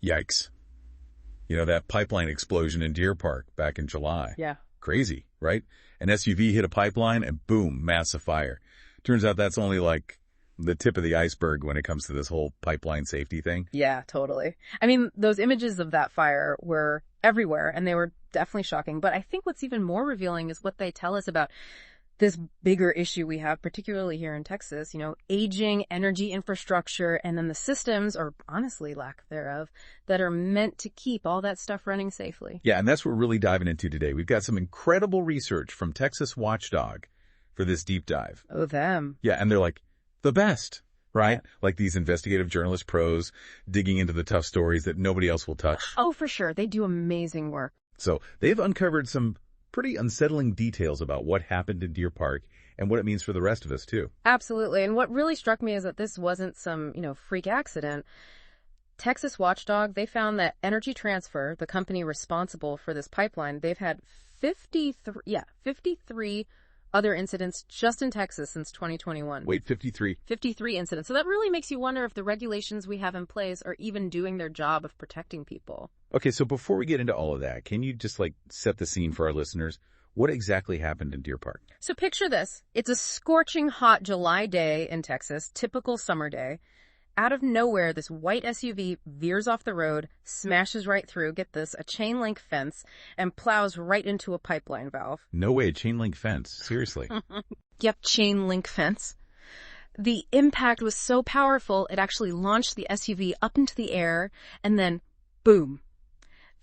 Yikes. You know, that pipeline explosion in Deer Park back in July. Yeah. Crazy, right? An SUV hit a pipeline and boom, massive fire. Turns out that's only like the tip of the iceberg when it comes to this whole pipeline safety thing. Yeah, totally. I mean, those images of that fire were everywhere, and they were definitely shocking. But I think what's even more revealing is what they tell us about this bigger issue we have, particularly here in Texas, you know, aging energy infrastructure, and then the systems, or honestly lack thereof, that are meant to keep all that stuff running safely. Yeah, and that's what we're really diving into today. We've got some incredible research from Texas Watchdog for this deep dive. Oh, them. Yeah, and they're like the best, right? Like these investigative journalist pros digging into the tough stories that nobody else will touch. Oh, for sure. They do amazing work. So they've uncovered some pretty unsettling details about what happened in Deer Park and what it means for the rest of us, too. Absolutely. And what really struck me is that this wasn't some, freak accident. Texas Watchdog, they found that Energy Transfer, the company responsible for this pipeline, they've had 53 other incidents just in Texas since 2021. Wait, 53? 53 incidents. So that really makes you wonder if the regulations we have in place are even doing their job of protecting people. Okay, so before we get into all of that, can you just set the scene for our listeners? What exactly happened in Deer Park? So picture this. It's a scorching hot July day in Texas, typical summer day. Out of nowhere, this white SUV veers off the road, smashes right through, get this, a chain link fence, and plows right into a pipeline valve. No way, a chain link fence. Seriously. Yep, chain link fence. The impact was so powerful, it actually launched the SUV up into the air, and then, boom,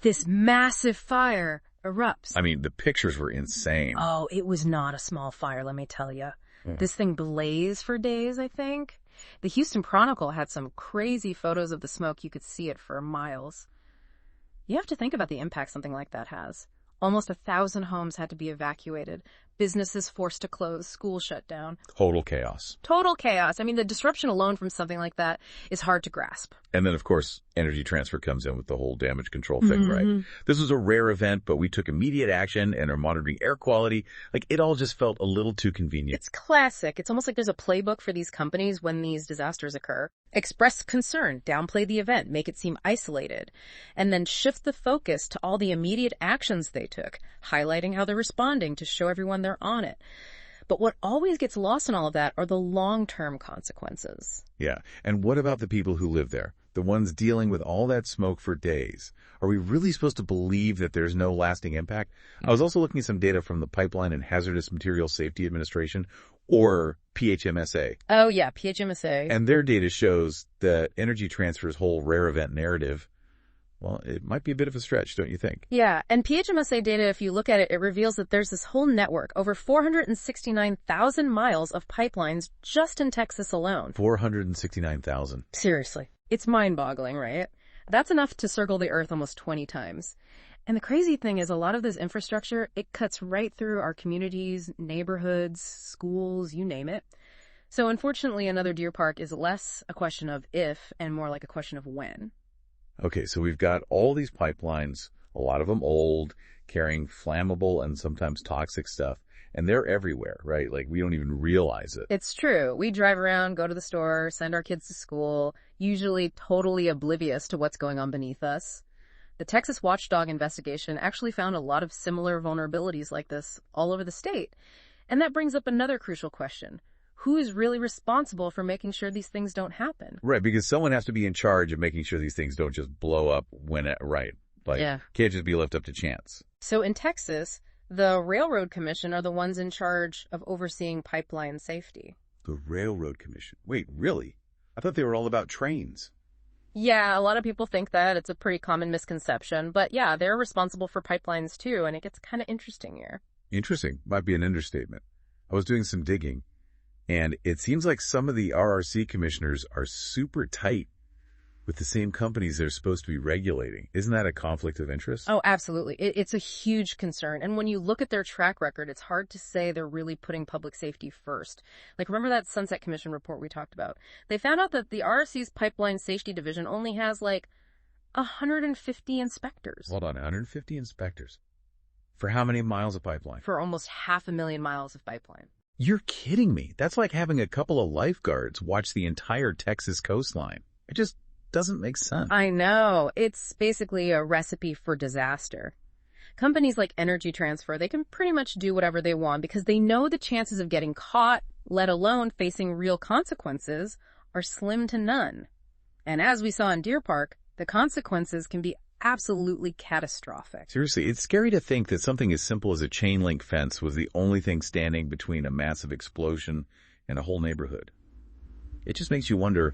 this massive fire erupts. I mean, the pictures were insane. Oh, it was not a small fire, let me tell you. This thing blazed for days, I think. The Houston Chronicle had some crazy photos of the smoke. You could see it for miles. You have to think about the impact something like that has. Almost 1,000 homes had to be evacuated. Businesses forced to close, schools shut down. Total chaos. Total chaos. I mean, the disruption alone from something like that is hard to grasp. And then, of course, Energy Transfer comes in with the whole damage control thing, right? This was a rare event, but we took immediate action and are monitoring air quality. It all just felt a little too convenient. It's classic. It's almost like there's a playbook for these companies when these disasters occur. Express concern, downplay the event, make it seem isolated, and then shift the focus to all the immediate actions they took, highlighting how they're responding to show everyone they're on it. But what always gets lost in all of that are the long-term consequences. Yeah. And what about the people who live there? The ones dealing with all that smoke for days? Are we really supposed to believe that there's no lasting impact? I was also looking at some data from the Pipeline and Hazardous Materials Safety Administration, or PHMSA. Oh, yeah, PHMSA. And their data shows that Energy Transfer's whole rare event narrative, well, it might be a bit of a stretch, don't you think? Yeah, and PHMSA data, if you look at it, it reveals that there's this whole network, over 469,000 miles of pipelines just in Texas alone. 469,000. Seriously. It's mind-boggling, right? That's enough to circle the Earth almost 20 times. And the crazy thing is a lot of this infrastructure, it cuts right through our communities, neighborhoods, schools, you name it. So unfortunately, another Deer Park is less a question of if and more like a question of when. Okay, so we've got all these pipelines, a lot of them old, carrying flammable and sometimes toxic stuff, and they're everywhere, right? We don't even realize it. It's true. We drive around, go to the store, send our kids to school, usually totally oblivious to what's going on beneath us. The Texas Watchdog investigation actually found a lot of similar vulnerabilities like this all over the state. And that brings up another crucial question. Who is really responsible for making sure these things don't happen? Right, because someone has to be in charge of making sure these things don't just blow up can't just be left up to chance. So in Texas, the Railroad Commission are the ones in charge of overseeing pipeline safety. The Railroad Commission? Wait, really? I thought they were all about trains. Yeah, a lot of people think that. It's a pretty common misconception. But yeah, they're responsible for pipelines too, and it gets kind of interesting here. Interesting. Might be an understatement. I was doing some digging, and it seems like some of the RRC commissioners are super tight with the same companies they're supposed to be regulating. Isn't that a conflict of interest? Oh, absolutely. It's a huge concern. And when you look at their track record, it's hard to say they're really putting public safety first. Remember that Sunset Commission report we talked about? They found out that the RRC's Pipeline Safety Division only has 150 inspectors. Hold on, 150 inspectors? For how many miles of pipeline? For almost 500,000 miles of pipeline. You're kidding me. That's like having a couple of lifeguards watch the entire Texas coastline. doesn't make sense. I know. It's basically a recipe for disaster. Companies like Energy Transfer, they can pretty much do whatever they want because they know the chances of getting caught, let alone facing real consequences, are slim to none. And as we saw in Deer Park, the consequences can be absolutely catastrophic. Seriously, it's scary to think that something as simple as a chain link fence was the only thing standing between a massive explosion and a whole neighborhood. It just makes you wonder,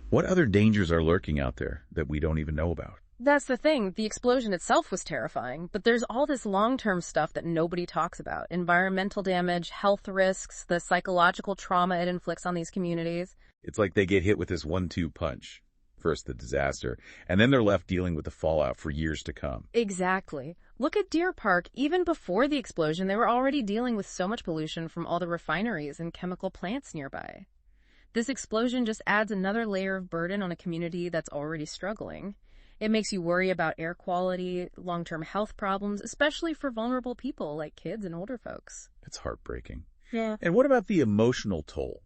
what other dangers are lurking out there that we don't even know about? That's the thing. The explosion itself was terrifying, but there's all this long-term stuff that nobody talks about. Environmental damage, health risks, the psychological trauma it inflicts on these communities. It's like they get hit with this 1-2 punch. First the disaster, and then they're left dealing with the fallout for years to come. Exactly. Look at Deer Park. Even before the explosion, they were already dealing with so much pollution from all the refineries and chemical plants nearby. This explosion just adds another layer of burden on a community that's already struggling. It makes you worry about air quality, long-term health problems, especially for vulnerable people like kids and older folks. It's heartbreaking. Yeah. And what about the emotional toll?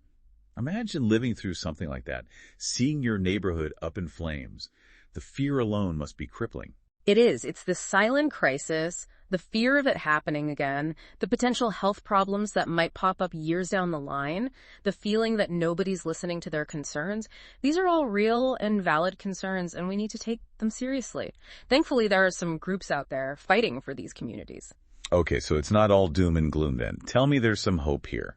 Imagine living through something like that, seeing your neighborhood up in flames. The fear alone must be crippling. It is. It's the silent crisis, the fear of it happening again, the potential health problems that might pop up years down the line, the feeling that nobody's listening to their concerns. These are all real and valid concerns, and we need to take them seriously. Thankfully, there are some groups out there fighting for these communities. Okay, so it's not all doom and gloom then. Tell me there's some hope here.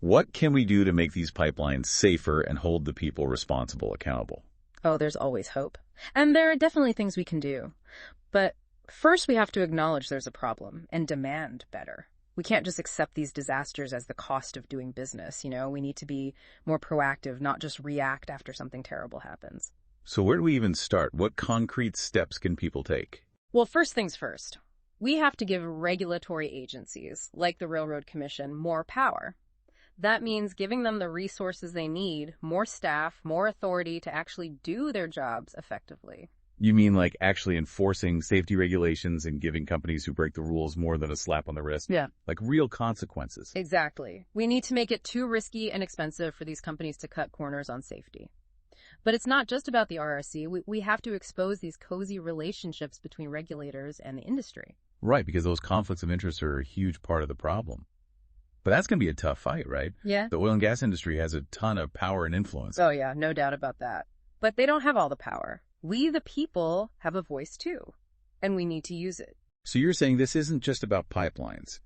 What can we do to make these pipelines safer and hold the people responsible accountable? Oh, there's always hope. And there are definitely things we can do. But first, we have to acknowledge there's a problem and demand better. We can't just accept these disasters as the cost of doing business, We need to be more proactive, not just react after something terrible happens. So where do we even start? What concrete steps can people take? Well, first things first. We have to give regulatory agencies, like the Railroad Commission, more power. That means giving them the resources they need, more staff, more authority to actually do their jobs effectively. You mean like actually enforcing safety regulations and giving companies who break the rules more than a slap on the wrist? Yeah. Like real consequences. Exactly. We need to make it too risky and expensive for these companies to cut corners on safety. But it's not just about the RRC. We have to expose these cozy relationships between regulators and the industry. Right, because those conflicts of interest are a huge part of the problem. But that's going to be a tough fight, right? Yeah. The oil and gas industry has a ton of power and influence. Oh, yeah, no doubt about that. But they don't have all the power. We, the people, have a voice too, and we need to use it. So you're saying this isn't just about pipelines.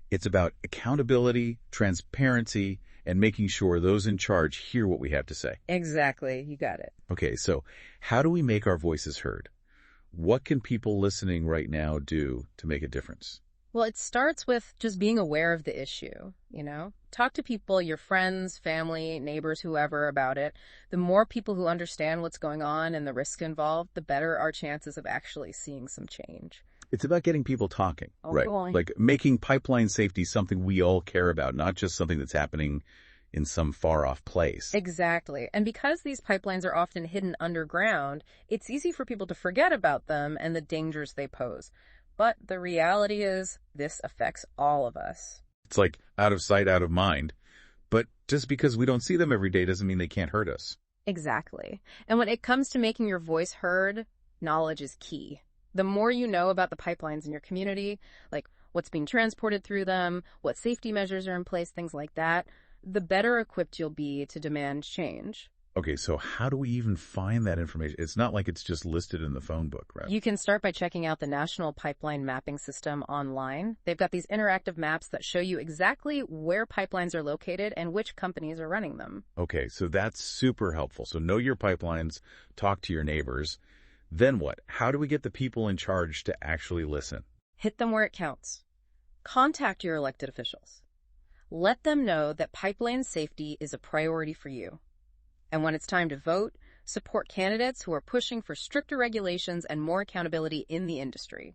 It's about accountability, transparency, and making sure those in charge hear what we have to say. Exactly. You got it. Okay, so how do we make our voices heard? What can people listening right now do to make a difference? Well, it starts with just being aware of the issue, Talk to people, your friends, family, neighbors, whoever about it. The more people who understand what's going on and the risk involved, the better our chances of actually seeing some change. It's about getting people talking, right? Boy. Like making pipeline safety something we all care about, not just something that's happening in some far-off place. Exactly. And because these pipelines are often hidden underground, it's easy for people to forget about them and the dangers they pose. But the reality is, this affects all of us. It's like out of sight, out of mind. But just because we don't see them every day doesn't mean they can't hurt us. Exactly. And when it comes to making your voice heard, knowledge is key. The more you know about the pipelines in your community, like what's being transported through them, what safety measures are in place, things like that, the better equipped you'll be to demand change. Okay, so how do we even find that information? It's not like it's just listed in the phone book, right? You can start by checking out the National Pipeline Mapping System online. They've got these interactive maps that show you exactly where pipelines are located and which companies are running them. Okay, so that's super helpful. So know your pipelines, talk to your neighbors. Then what? How do we get the people in charge to actually listen? Hit them where it counts. Contact your elected officials. Let them know that pipeline safety is a priority for you. And when it's time to vote, support candidates who are pushing for stricter regulations and more accountability in the industry.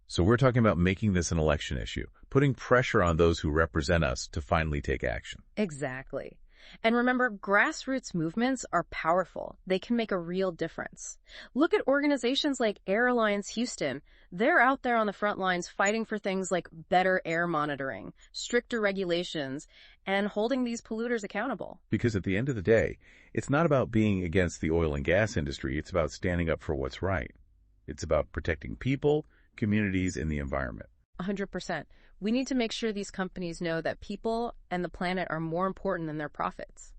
So we're talking about making this an election issue, putting pressure on those who represent us to finally take action. Exactly. And remember, grassroots movements are powerful. They can make a real difference. Look at organizations like Air Alliance Houston. They're out there on the front lines fighting for things like better air monitoring, stricter regulations, and holding these polluters accountable. Because at the end of the day, it's not about being against the oil and gas industry. It's about standing up for what's right. It's about protecting people, communities, and the environment. 100%. We need to make sure these companies know that people and the planet are more important than their profits.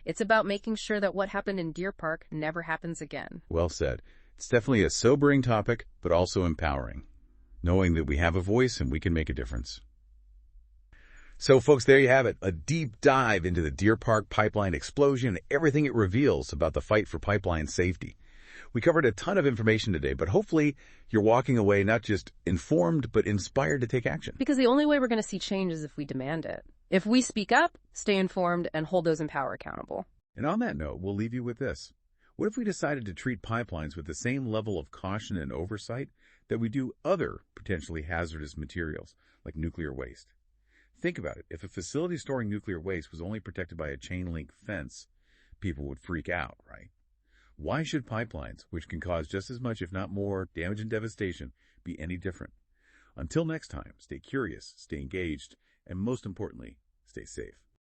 It's about making sure that what happened in Deer Park never happens again. Well said. It's definitely a sobering topic, but also empowering, knowing that we have a voice and we can make a difference. So, folks, there you have it, a deep dive into the Deer Park pipeline explosion and everything it reveals about the fight for pipeline safety. We covered a ton of information today, but hopefully you're walking away not just informed, but inspired to take action. Because the only way we're going to see change is if we demand it. If we speak up, stay informed, and hold those in power accountable. And on that note, we'll leave you with this. What if we decided to treat pipelines with the same level of caution and oversight that we do other potentially hazardous materials, like nuclear waste? Think about it. If a facility storing nuclear waste was only protected by a chain-link fence, people would freak out, right? Why should pipelines, which can cause just as much, if not more, damage and devastation, be any different? Until next time, stay curious, stay engaged, and most importantly, stay safe.